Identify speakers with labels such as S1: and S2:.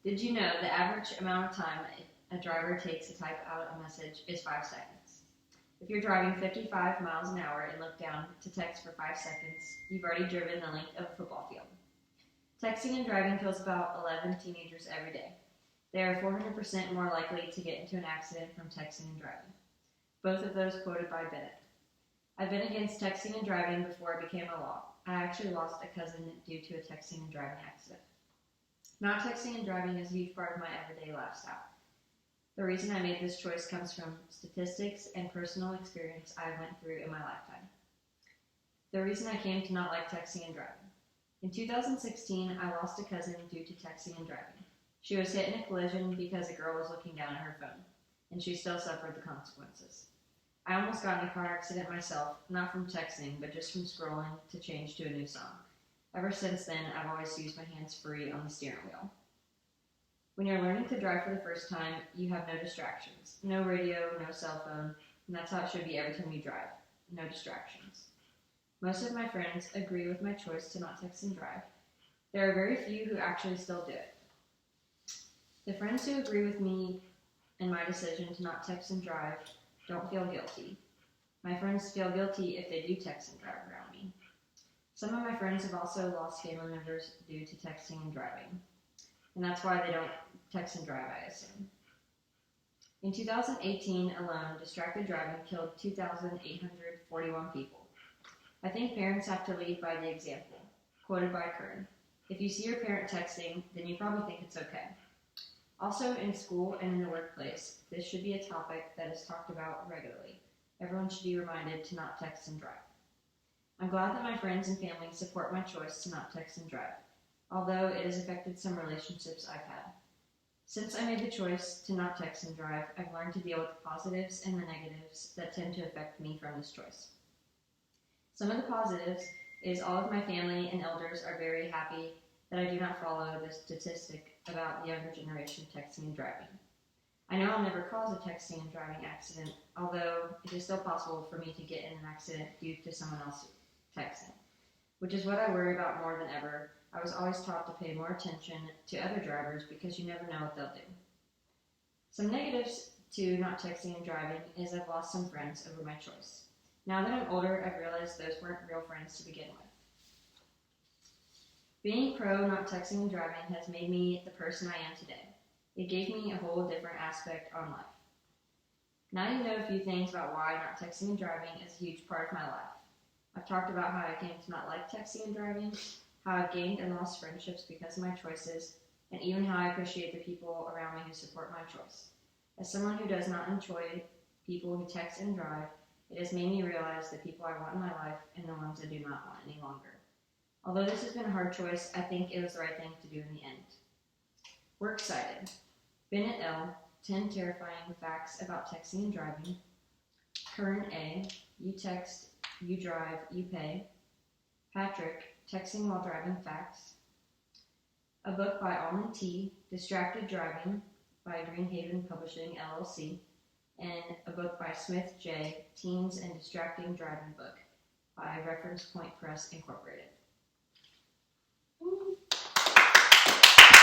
S1: Did you know the average amount of time a driver takes to type out a message is 5 seconds? If you're driving 55 miles an hour and look down to text for 5 seconds, you've already driven the length of a football field. Texting and driving kills about 11 teenagers every day. They are 400% more likely to get into an accident from texting and driving. Both of those quoted by Bennett. I've been against texting and driving before it became a law. I actually lost a cousin due to a texting and driving accident. Not texting and driving is a huge part of my everyday lifestyle. The reason I made this choice comes from statistics and personal experience I went through in my lifetime. The reason I came to not like texting and driving. In 2016, I lost a cousin due to texting and driving. She was hit in a collision because a girl was looking down at her phone, and she still suffered the consequences. I almost got in a car accident myself, not from texting, but just from scrolling to change to a new song. Ever since then, I've always used my hands free on the steering wheel. When you're learning to drive for the first time, you have no distractions. No radio, no cell phone, and that's how it should be every time you drive. No distractions. Most of my friends agree with my choice to not text and drive. There are very few who actually still do it. The friends who agree with me in my decision to not text and drive don't feel guilty. My friends feel guilty if they do text and drive around me. Some of my friends have also lost family members due to texting and driving, and that's why they don't text and drive, I assume. In 2018 alone, distracted driving killed 2,841 people. I think parents have to lead by the example. Quoted by Kern. If you see your parent texting, then you probably think it's okay. Also, in school and in the workplace, this should be a topic that is talked about regularly. Everyone should be reminded to not text and drive. I'm glad that my friends and family support my choice to not text and drive, although it has affected some relationships I've had. Since I made the choice to not text and drive, I've learned to deal with the positives and the negatives that tend to affect me from this choice. Some of the positives is all of my family and elders are very happy that I do not follow the statistic about the younger generation texting and driving. I know I'll never cause a texting and driving accident, although it is still possible for me to get in an accident due to someone else texting, which is what I worry about more than ever. I was always taught to pay more attention to other drivers because you never know what they'll do. Some negatives to not texting and driving is I've lost some friends over my choice. Now that I'm older, I've realized those weren't real friends to begin with. Being pro not texting and driving has made me the person I am today. It gave me a whole different aspect on life. Now you know a few things about why not texting and driving is a huge part of my life. I've talked about how I came to not like texting and driving, how I've gained and lost friendships because of my choices, and even how I appreciate the people around me who support my choice. As someone who does not enjoy people who text and drive, it has made me realize the people I want in my life and the ones I do not want any longer. Although this has been a hard choice, I think it was the right thing to do in the end. We're excited. Bennett L., 10 terrifying facts about texting and driving. Kern A., you text, you drive, you pay. Patrick, texting while driving facts. A book by Almond T., Distracted Driving by Greenhaven Publishing, LLC. And a book by Smith J., Teens and Distracting Driving Book by Reference Point Press, Incorporated.